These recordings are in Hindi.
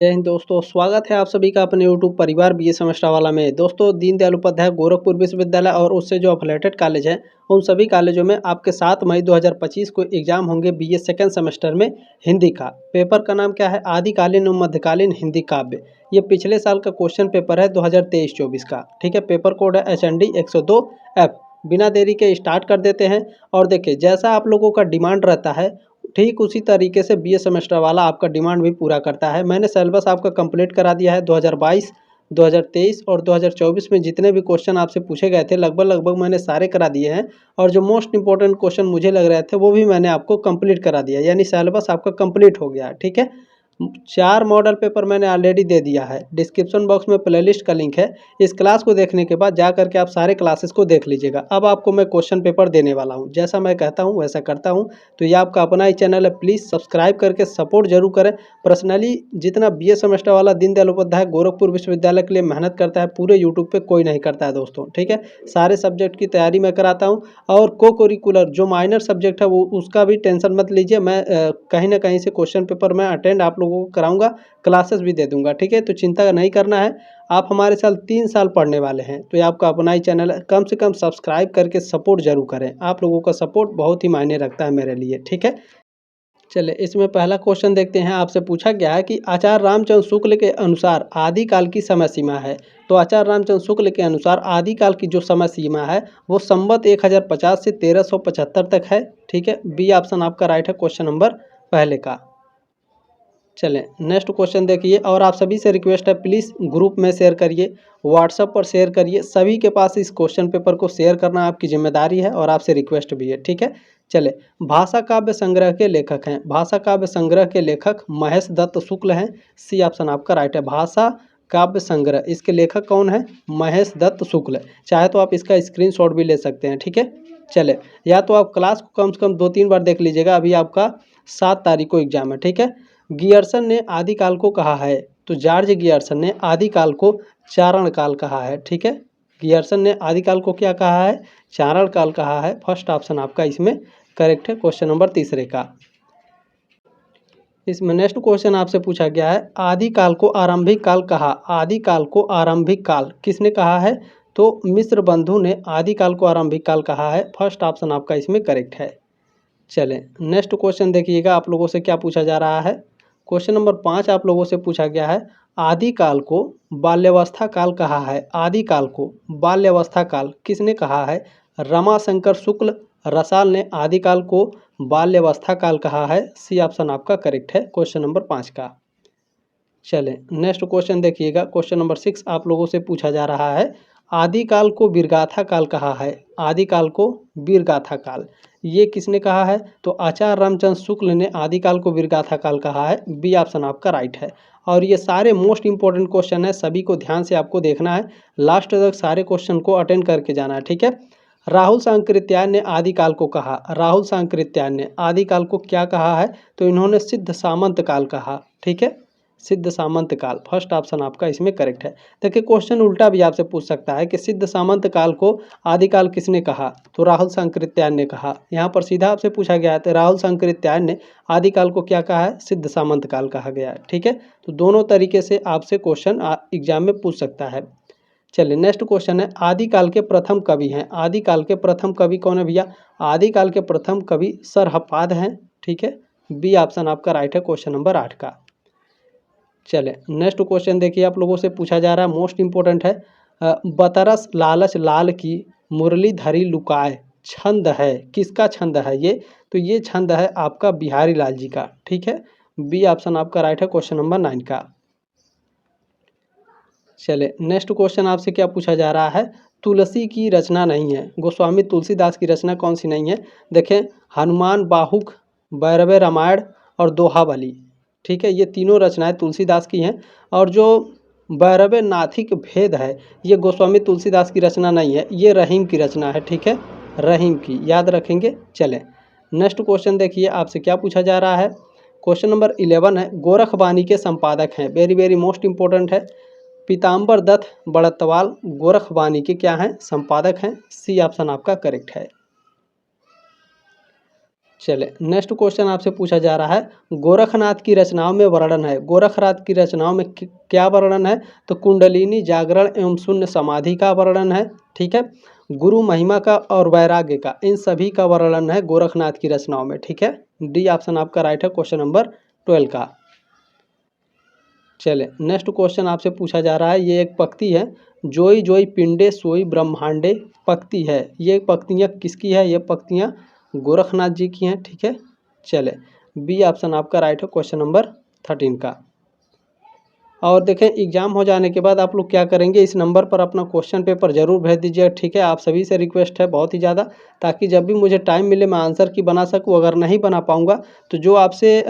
जय हिंद दोस्तों, स्वागत है आप सभी का अपने यूट्यूब परिवार बीए सेमेस्टर वाला में। दोस्तों, दीनदयाल उपाध्याय गोरखपुर विश्वविद्यालय और उससे जो अफिलेटेड कॉलेज हैं, उन सभी कॉलेजों में आपके 7 मई 2025 को एग्जाम होंगे बीए सेकेंड सेमेस्टर में हिंदी का। पेपर का नाम क्या है? आदिकालीन और मध्यकालीन हिंदी काव्य। ये पिछले साल का क्वेश्चन पेपर है 2023-24 का। ठीक है, पेपर कोड है HND 102F। बिना देरी के स्टार्ट कर देते हैं। और देखिए, जैसा आप लोगों का डिमांड रहता है ठीक उसी तरीके से बीए सेमेस्टर वाला आपका डिमांड भी पूरा करता है। मैंने सिलेबस आपका कंप्लीट करा दिया है। 2022, 2023 और 2024 में जितने भी क्वेश्चन आपसे पूछे गए थे लगभग मैंने सारे करा दिए हैं। और जो मोस्ट इंपॉर्टेंट क्वेश्चन मुझे लग रहे थे वो भी मैंने आपको कंप्लीट करा दिया, यानी सिलेबस आपका कंप्लीट हो गया। ठीक है, 4 मॉडल पेपर मैंने ऑलरेडी दे दिया है। डिस्क्रिप्शन बॉक्स में प्लेलिस्ट का लिंक है। इस क्लास को देखने के बाद जा करके आप सारे क्लासेस को देख लीजिएगा। अब आपको मैं क्वेश्चन पेपर देने वाला हूं, जैसा मैं कहता हूं वैसा करता हूं। तो ये आपका अपना ही चैनल है, प्लीज़ सब्सक्राइब करके सपोर्ट जरूर करें। पर्सनली जितना बीए सेमेस्टर वाला दीनदयाल उपाध्याय गोरखपुर विश्वविद्यालय के लिए मेहनत करता है, पूरे यूट्यूब पे कोई नहीं करता है दोस्तों। ठीक है, सारे सब्जेक्ट की तैयारी मैं कराता हूँ। और को करिकुलर जो माइनर सब्जेक्ट है वो उसका भी टेंशन मत लीजिए। मैं कहीं ना कहीं से क्वेश्चन पेपर मैं अटेंड आप लोगों को कराऊंगा, क्लासेस भी दे दूंगा। ठीक है, तो चिंता नहीं करना है। आप हमारे साथ 3 साल पढ़ने वाले हैं, तो ये आपका अपना ही चैनल है। कम से कम सब्सक्राइब करके सपोर्ट जरूर करें। आप लोगों का सपोर्ट बहुत ही मायने रखता है मेरे लिए। ठीक है, चलिए इसमें पहला क्वेश्चन देखते हैं। आपसे पूछा गया है कि आचार्य रामचंद्र शुक्ल के अनुसार आदिकाल की समय सीमा है। तो आचार्य रामचंद्र शुक्ल के अनुसार आदिकाल की जो समय सीमा है वो संवत 1050 से 1375 तक है। ठीक है, बी ऑप्शन आपका राइट है क्वेश्चन नंबर पहले का। चलें नेक्स्ट क्वेश्चन देखिए। और आप सभी से रिक्वेस्ट है, प्लीज़ ग्रुप में शेयर करिए, व्हाट्सएप पर शेयर करिए। सभी के पास इस क्वेश्चन पेपर को शेयर करना आपकी जिम्मेदारी है और आपसे रिक्वेस्ट भी है। ठीक है, चले। भाषा काव्य संग्रह के लेखक हैं। भाषा काव्य संग्रह के लेखक महेश दत्त शुक्ल हैं। सी ऑप्शन आपका राइट है। भाषा काव्य संग्रह, इसके लेखक कौन है? महेश दत्त शुक्ल। चाहे तो आप इसका स्क्रीनशॉट भी ले सकते हैं। ठीक है, चले। या तो आप क्लास को कम से कम 2-3 बार देख लीजिएगा। अभी आपका 7 तारीख को एग्जाम है। ठीक है, गियर्सन ने आदिकाल को कहा है। तो जॉर्ज गियर्सन ने आदिकाल को चारण काल कहा है। ठीक है, गियर्सन ने आदिकाल को क्या कहा है? चारण काल कहा है। फर्स्ट ऑप्शन आपका इसमें करेक्ट है क्वेश्चन नंबर तीसरे का। इसमें नेक्स्ट क्वेश्चन आपसे पूछा गया है, आदिकाल को आरंभिक काल कहा। आदिकाल को आरंभिक काल किसने कहा है? तो मिस्र बंधु ने आदिकाल को आरंभिक काल कहा है। फर्स्ट ऑप्शन आपका इसमें करेक्ट है। चलें नेक्स्ट क्वेश्चन देखिएगा, आप लोगों से क्या पूछा जा रहा है। क्वेश्चन नंबर 5 आप लोगों से पूछा गया है, आदिकाल को बाल्यावस्था काल कहा है। आदिकाल को बाल्यावस्था काल किसने कहा है? रमाशंकर शुक्ल रसाल ने आदिकाल को बाल्यावस्था काल कहा है। सी ऑप्शन आपका करेक्ट है क्वेश्चन नंबर 5 का। चलें नेक्स्ट क्वेश्चन देखिएगा। क्वेश्चन नंबर 6 आप लोगों से पूछा जा रहा है, आदिकाल को वीरगाथा काल कहा है। आदिकाल को वीरगाथा काल ये किसने कहा है? तो आचार्य रामचंद्र शुक्ल ने आदिकाल को वीरगाथा काल कहा है। बी ऑप्शन आपका राइट है। और ये सारे मोस्ट इंपॉर्टेंट क्वेश्चन है, सभी को ध्यान से आपको देखना है, लास्ट तक सारे क्वेश्चन को अटेंड करके जाना है। ठीक है, राहुल सांकृत्यायन ने आदिकाल को कहा। राहुल सांकृत्यायन ने आदिकाल को क्या कहा है? तो इन्होंने सिद्ध सामंत काल कहा। ठीक है, सिद्ध सामंत काल फर्स्ट ऑप्शन आपका इसमें करेक्ट है। देखिए क्वेश्चन उल्टा भी आपसे पूछ सकता है कि सिद्ध सामंत काल को आदिकाल किसने कहा? तो राहुल सांकृत्यायन ने कहा। यहाँ पर सीधा आपसे पूछा गया है तो राहुल सांकृत्यायन ने आदिकाल को क्या कहा है? सिद्ध सामंत काल कहा गया है। ठीक है, तो दोनों तरीके से आपसे क्वेश्चन एग्जाम में पूछ सकता है। चलिए नेक्स्ट क्वेश्चन है, आदिकाल के प्रथम कवि हैं। आदिकाल के प्रथम कवि कौन है भैया? आदिकाल के प्रथम कवि सरहपाद हैं। ठीक है, बी ऑप्शन आपका राइट है क्वेश्चन नंबर 8 का। चले नेक्स्ट क्वेश्चन देखिए, आप लोगों से पूछा जा रहा है, मोस्ट इंपॉर्टेंट है, बतरस लालच लाल की मुरली धरी लुकाए छंद है। किसका छंद है ये? तो ये छंद है आपका बिहारी लाल जी का। ठीक है, बी ऑप्शन आपका राइट है क्वेश्चन नंबर 9 का। चले नेक्स्ट क्वेश्चन आपसे क्या पूछा जा रहा है, तुलसी की रचना नहीं है। गोस्वामी तुलसीदास की रचना कौन सी नहीं है? देखें, हनुमान बाहुक, भैरवे रामायण और दोहावली। ठीक है, ये तीनों रचनाएं तुलसीदास की हैं। और जो भैरवे नाथिक भेद है ये गोस्वामी तुलसीदास की रचना नहीं है, ये रहीम की रचना है। ठीक है, रहीम की, याद रखेंगे। चलें नेक्स्ट क्वेश्चन देखिए, आपसे क्या पूछा जा रहा है। क्वेश्चन नंबर 11 है, गोरखवाणी के संपादक हैं। वेरी वेरी मोस्ट इंपॉर्टेंट है। पीताम्बर दत्त बड़तवाल गोरखवाणी के क्या हैं? संपादक हैं। सी ऑप्शन आपका करेक्ट है। चले नेक्स्ट क्वेश्चन आपसे पूछा जा रहा है, गोरखनाथ की रचनाओं में वर्णन है। गोरखनाथ की रचनाओं में क्या वर्णन है? तो कुंडलिनी, जागरण एवं शून्य समाधि का वर्णन है। ठीक है, गुरु महिमा का और वैराग्य का, इन सभी का वर्णन है गोरखनाथ की रचनाओं में। ठीक है, डी ऑप्शन आपका राइट है क्वेश्चन नंबर 12 का। चले नेक्स्ट क्वेश्चन आपसे पूछा जा रहा है, ये एक पंक्ति है, जोई जोई पिंडे सोई ब्रह्मांडे, पंक्ति है। ये पंक्तियाँ किसकी है? ये पंक्तियाँ गोरखनाथ जी की हैं। ठीक है, चले बी ऑप्शन आपका राइट है क्वेश्चन नंबर 13 का। और देखें, एग्जाम हो जाने के बाद आप लोग क्या करेंगे, इस नंबर पर अपना क्वेश्चन पेपर जरूर भेज दीजिएगा। ठीक है, आप सभी से रिक्वेस्ट है बहुत ही ज़्यादा, ताकि जब भी मुझे टाइम मिले मैं आंसर की बना सकूँ। अगर नहीं बना पाऊँगा तो जो आपसे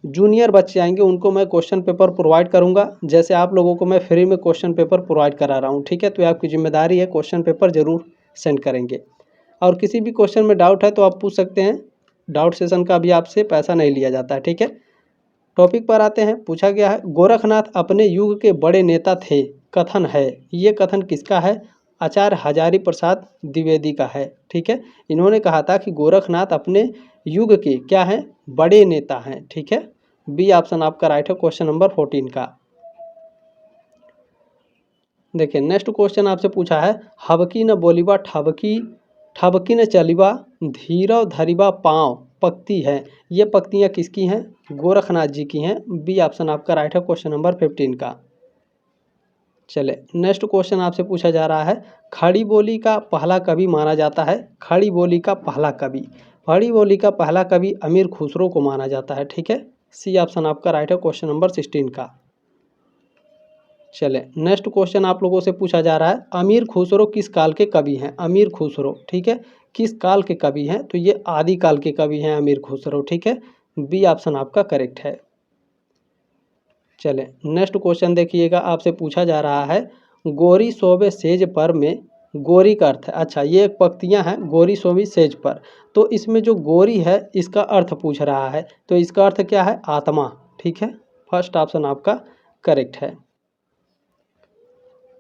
जूनियर बच्चे आएंगे उनको मैं क्वेश्चन पेपर प्रोवाइड करूंगा, जैसे आप लोगों को मैं फ्री में क्वेश्चन पेपर प्रोवाइड करा रहा हूं। ठीक है, तो आपकी जिम्मेदारी है क्वेश्चन पेपर जरूर सेंड करेंगे। और किसी भी क्वेश्चन में डाउट है तो आप पूछ सकते हैं, डाउट सेशन का भी आपसे पैसा नहीं लिया जाता है। ठीक है, टॉपिक पर आते हैं। पूछा गया है, गोरखनाथ अपने युग के बड़े नेता थे, कथन है। ये कथन किसका है? आचार्य हजारी प्रसाद द्विवेदी का है। ठीक है, इन्होंने कहा था कि गोरखनाथ अपने युग के क्या हैं? बड़े नेता हैं। ठीक है, बी ऑप्शन आपका राइट है क्वेश्चन नंबर 14 का। देखिए नेक्स्ट क्वेश्चन आपसे पूछा है, हबकी न बोलीबा ठबकी, ठबकी न चलीबा धीरव धरीबा पाँव, पंक्ति है। ये पंक्तियाँ किसकी हैं? गोरखनाथ जी की हैं। बी ऑप्शन आपका राइट है क्वेश्चन नंबर 15 का। चले नेक्स्ट क्वेश्चन आपसे पूछा जा रहा है, खड़ी बोली का पहला कवि माना जाता है। खड़ी बोली का पहला कवि, खड़ी बोली का पहला कवि अमीर खुसरो को माना जाता है। ठीक है, सी ऑप्शन आपका राइट है क्वेश्चन नंबर 16 का। चले नेक्स्ट क्वेश्चन आप लोगों से पूछा जा रहा है, अमीर खुसरो किस काल के कवि हैं? अमीर खुसरो, ठीक है, किस काल के कवि हैं? तो ये आदि काल के कवि हैं अमीर खुसरो। ठीक है, बी ऑप्शन आपका करेक्ट है। चले नेक्स्ट क्वेश्चन देखिएगा, आपसे पूछा जा रहा है, गोरी सोबे सेज पर में, गोरी का अर्थ है। अच्छा, ये एक पंक्तियाँ हैं, गोरी सोबी सेज पर, तो इसमें जो गोरी है इसका अर्थ पूछ रहा है। तो इसका अर्थ क्या है? आत्मा। ठीक है, फर्स्ट ऑप्शन आपका करेक्ट है।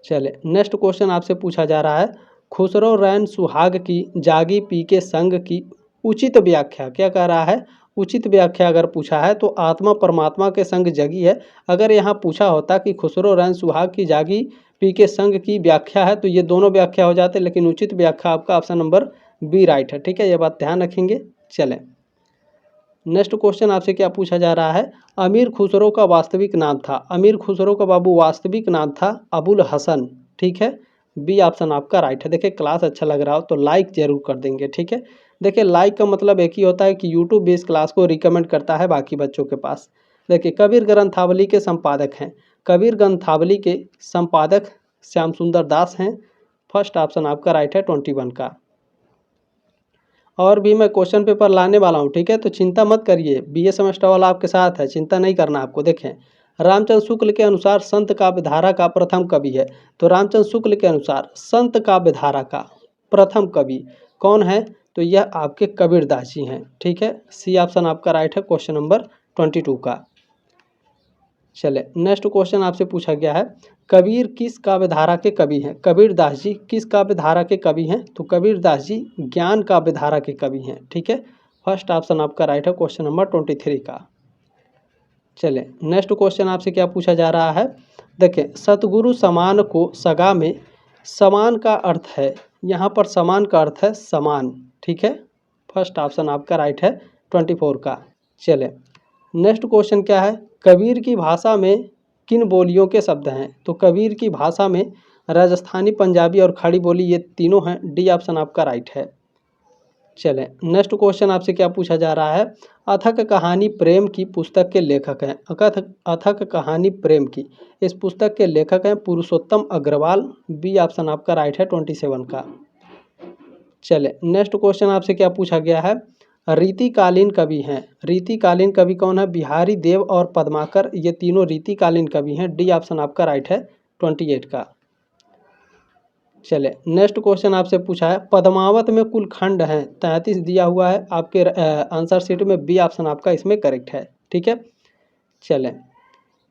चले नेक्स्ट क्वेश्चन आपसे पूछा जा रहा है, खुसरो रैन सुहाग की जागी पी के संग की उचित व्याख्या, क्या कह रहा है? उचित व्याख्या अगर पूछा है तो आत्मा परमात्मा के संग जगी है। अगर यहाँ पूछा होता कि खुसरो रैन सुहाग की जागी पी के संग की व्याख्या है तो ये दोनों व्याख्या हो जाते, लेकिन उचित व्याख्या आपका ऑप्शन नंबर बी राइट है। ठीक है, ये बात ध्यान रखेंगे। चलें नेक्स्ट क्वेश्चन आपसे क्या पूछा जा रहा है, अमीर खुसरो का वास्तविक नाम था। अमीर खुसरो का बाबू वास्तविक नाम था अबुल हसन। ठीक है, बी ऑप्शन आपका राइट है। देखिए क्लास अच्छा लग रहा हो तो लाइक जरूर कर देंगे। ठीक है, देखिए लाइक का मतलब एक ही होता है कि यूट्यूब भी इस क्लास को रिकमेंड करता है बाकी बच्चों के पास। देखिए कबीर ग्रंथावली के संपादक हैं, कबीर ग्रंथावली के संपादक श्याम सुंदर दास हैं। फर्स्ट ऑप्शन आपका राइट है 21 का। और भी मैं क्वेश्चन पेपर लाने वाला हूँ। ठीक है, तो चिंता मत करिए, बीए सेमेस्टर वाला आपके साथ है, चिंता नहीं करना आपको। देखें, रामचंद्र शुक्ल के अनुसार संत काव्यधारा का प्रथम कवि है। तो रामचंद्र शुक्ल के अनुसार संत काव्यधारा का प्रथम कवि कौन है? तो यह आपके कबीरदास जी हैं। ठीक है, सी ऑप्शन आपका राइट है क्वेश्चन नंबर 22 का। चले नेक्स्ट क्वेश्चन आपसे पूछा गया है, कबीर किस काव्यधारा के कवि हैं? कबीरदास जी किस काव्यधारा के कवि हैं? तो कबीरदास जी ज्ञान काव्यधारा के कवि हैं। ठीक है, फर्स्ट ऑप्शन आपका राइट है क्वेश्चन नंबर 23 का। चले नेक्स्ट क्वेश्चन आपसे क्या पूछा जा रहा है, देखें, सतगुरु समान को सगा में, समान का अर्थ है, यहाँ पर समान का अर्थ है समान। ठीक है, फर्स्ट ऑप्शन आपका राइट है 24 का। चले नेक्स्ट क्वेश्चन क्या है, कबीर की भाषा में किन बोलियों के शब्द हैं? तो कबीर की भाषा में राजस्थानी, पंजाबी और खड़ी बोली, ये तीनों हैं। डी ऑप्शन आपका राइट है। चलें नेक्स्ट क्वेश्चन आपसे क्या पूछा जा रहा है, अथक कहानी प्रेम की पुस्तक के लेखक हैं। अथक कहानी प्रेम की इस पुस्तक के लेखक हैं पुरुषोत्तम अग्रवाल। बी ऑप्शन आपका राइट है 27 का। चलें नेक्स्ट क्वेश्चन आपसे क्या पूछा गया है, रीतिकालीन कवि हैं। रीतिकालीन कवि कौन है? बिहारी देव और पद्माकर, ये तीनों रीतिकालीन कवि हैं। डी ऑप्शन आपका राइट है 28 का। चले नेक्स्ट क्वेश्चन आपसे पूछा है, पद्मावत में कुल खंड हैं 33 दिया हुआ है आपके आंसर शीट में। बी ऑप्शन आपका इसमें करेक्ट है। ठीक है, चलें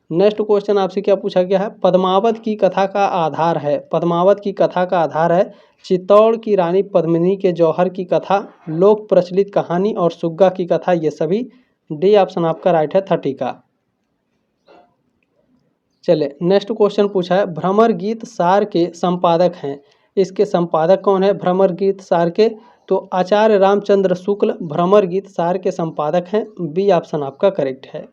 नेक्स्ट क्वेश्चन आपसे क्या पूछा गया है, पद्मावत की कथा का आधार है, पद्मावत की कथा का आधार है चित्तौड़ की रानी पद्मिनी के जौहर की कथा, लोक प्रचलित कहानी और सुग्गा की कथा। ये सभी डी ऑप्शन आपका राइट है 30 का। चले नेक्स्ट क्वेश्चन पूछा है, भ्रमर गीत सार के संपादक हैं, इसके संपादक कौन है भ्रमर गीत सार के, तो आचार्य रामचंद्र शुक्ल भ्रमर गीत सार के संपादक हैं। बी ऑप्शन आपका करेक्ट है।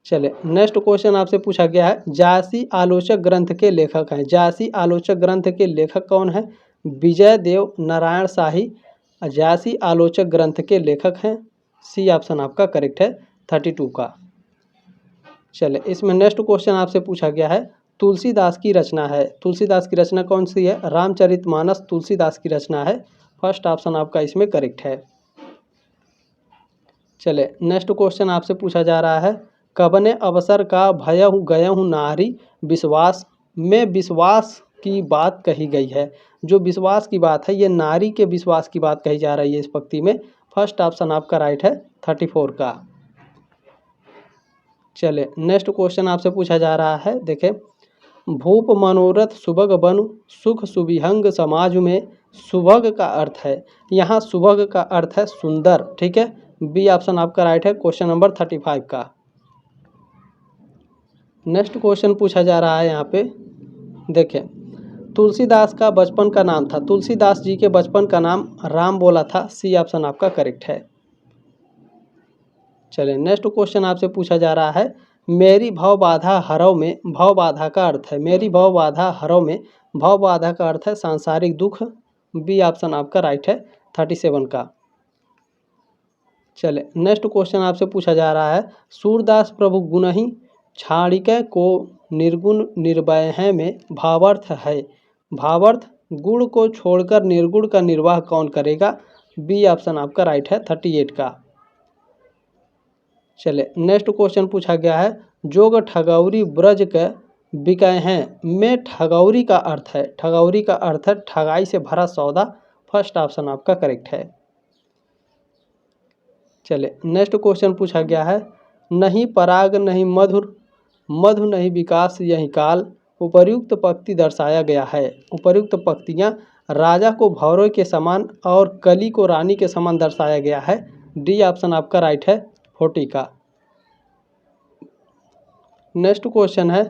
चले नेक्स्ट क्वेश्चन आपसे पूछा गया है, जायसी आलोचक ग्रंथ के लेखक हैं, जायसी आलोचक ग्रंथ के लेखक कौन है, विजय देव नारायण शाही जायसी आलोचक ग्रंथ के लेखक हैं। सी ऑप्शन आपका करेक्ट है 32 का। चले इसमें नेक्स्ट क्वेश्चन आपसे पूछा गया है, तुलसीदास की रचना है, तुलसीदास की रचना कौन सी है, रामचरितमानस तुलसीदास की रचना है। फर्स्ट ऑप्शन आपका इसमें करेक्ट है। चले नेक्स्ट क्वेश्चन आपसे पूछा जा रहा है, कबने अवसर का भयहु गयहु नारी विश्वास में विश्वास की बात कही गई है, जो विश्वास की बात है ये नारी के विश्वास की बात कही जा रही है इस पंक्ति में। फर्स्ट ऑप्शन आपका राइट है 34 का। चले नेक्स्ट क्वेश्चन आपसे पूछा जा रहा है, देखें, भूप मनोरथ सुभग बनु सुख सुविहंग समाज में, सुभग का अर्थ है, यहाँ सुभग का अर्थ है सुंदर, ठीक है। बी ऑप्शन आपका राइट है क्वेश्चन नंबर 35 का। नेक्स्ट क्वेश्चन पूछा जा रहा है यहाँ पे, देखें, तुलसीदास का बचपन का नाम था, तुलसीदास जी के बचपन का नाम राम बोला था। सी ऑप्शन आपका करेक्ट है। चलिए नेक्स्ट क्वेश्चन आपसे पूछा जा रहा है, मेरी भव बाधा हरव में, भव बाधा का अर्थ है, मेरी भव बाधा हरव में, भव बाधा का अर्थ है सांसारिक दुख। बी ऑप्शन आपका राइट है 37 का। चले नेक्स्ट क्वेश्चन आपसे पूछा जा रहा है, सूरदास प्रभु गुणहि छाड़िके को निर्गुण निर्भय है में भावार्थ है, भावार्थ गुण को छोड़कर निर्गुण का निर्वाह कौन करेगा। बी ऑप्शन आपका राइट है 38 का। चले नेक्स्ट क्वेश्चन पूछा गया है, जोग ठगौरी ब्रज के बिकाए हैं में ठगौरी का अर्थ है, ठगौरी का अर्थ है ठगाई से भरा सौदा। फर्स्ट ऑप्शन आपका करेक्ट है। चले नेक्स्ट क्वेश्चन पूछा गया है, नहीं पराग नहीं मधुर मधु नहीं विकास यही काल, उपर्युक्त पंक्ति दर्शाया गया है, उपर्युक्त पंक्तियाँ राजा को भौरों के समान और कली को रानी के समान दर्शाया गया है। डी ऑप्शन आपका राइट है 40 का। नेक्स्ट क्वेश्चन है,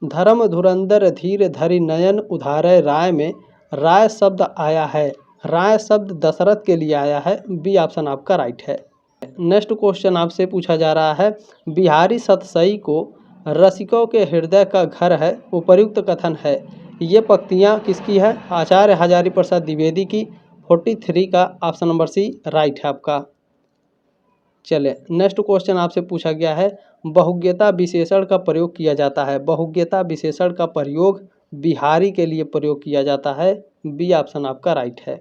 धर्म धुरंधर धीर धरि नयन उधारे राय में राय शब्द आया है, राय शब्द दशरथ के लिए आया है। बी ऑप्शन आपका राइट है। नेक्स्ट क्वेश्चन आपसे पूछा जा रहा है, बिहारी सतसई को रसिकों के हृदय का घर है, उपर्युक्त कथन है, ये पंक्तियाँ किसकी है, आचार्य हजारी प्रसाद द्विवेदी की। 43 का ऑप्शन नंबर सी राइट है आपका। चले नेक्स्ट क्वेश्चन आपसे पूछा गया है, बहुज्ञता विशेषण का प्रयोग किया जाता है, बहुज्ञता विशेषण का प्रयोग बिहारी के लिए प्रयोग किया जाता है। बी ऑप्शन आपका राइट है।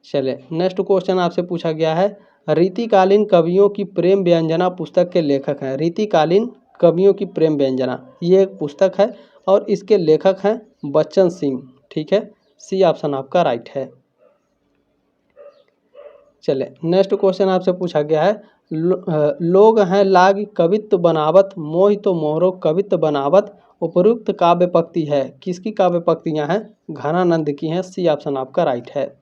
चले नेक्स्ट क्वेश्चन आपसे पूछा गया है, रीतिकालीन कवियों की प्रेम व्यंजना पुस्तक के लेखक हैं, रीतिकालीन कवियों की प्रेम व्यंजना ये एक पुस्तक है और इसके लेखक हैं बच्चन सिंह, ठीक है। सी ऑप्शन आपका राइट है। चले नेक्स्ट क्वेश्चन आपसे पूछा गया है, लोग हैं लाग कवित्व बनावत मोहि तो मोहरो कवित्व बनावत, उपयुक्त काव्य पंक्ति है, किसकी काव्य पंक्तियाँ हैं, घनानंद की हैं। सी ऑप्शन आपका राइट है।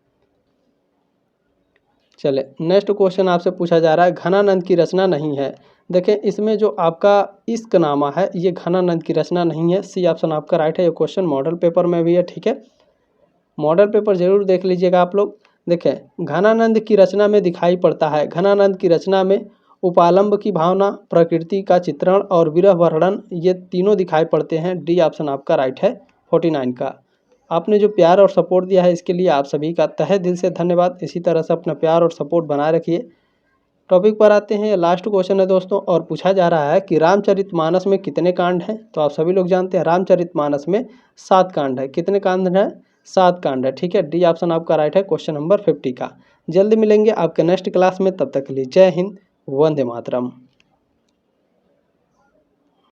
चले नेक्स्ट क्वेश्चन आपसे पूछा जा रहा है, घनानंद की रचना नहीं है, देखें इसमें जो आपका इश्कनामा है ये घनानंद की रचना नहीं है। सी ऑप्शन आपका राइट है। ये क्वेश्चन मॉडल पेपर में भी है, ठीक है, मॉडल पेपर जरूर देख लीजिएगा आप लोग। देखें घनानंद की रचना में दिखाई पड़ता है, घनानंद की रचना में उपालंब की भावना, प्रकृति का चित्रण और विरह वर्णन ये तीनों दिखाई पड़ते हैं। डी ऑप्शन आपका राइट है 49 का। आपने जो प्यार और सपोर्ट दिया है इसके लिए आप सभी का तहे दिल से धन्यवाद। इसी तरह से अपना प्यार और सपोर्ट बनाए रखिए। टॉपिक पर आते हैं, लास्ट क्वेश्चन है दोस्तों, और पूछा जा रहा है कि रामचरितमानस में कितने कांड हैं। तो आप सभी लोग जानते हैं रामचरितमानस में 7 कांड है। कितने कांड हैं, 7 कांड है, ठीक है। डी ऑप्शन आपका राइट है क्वेश्चन नंबर 50 का। जल्दी मिलेंगे आपके नेक्स्ट क्लास में, तब तक के लिए जय हिंद, वंदे मातरम।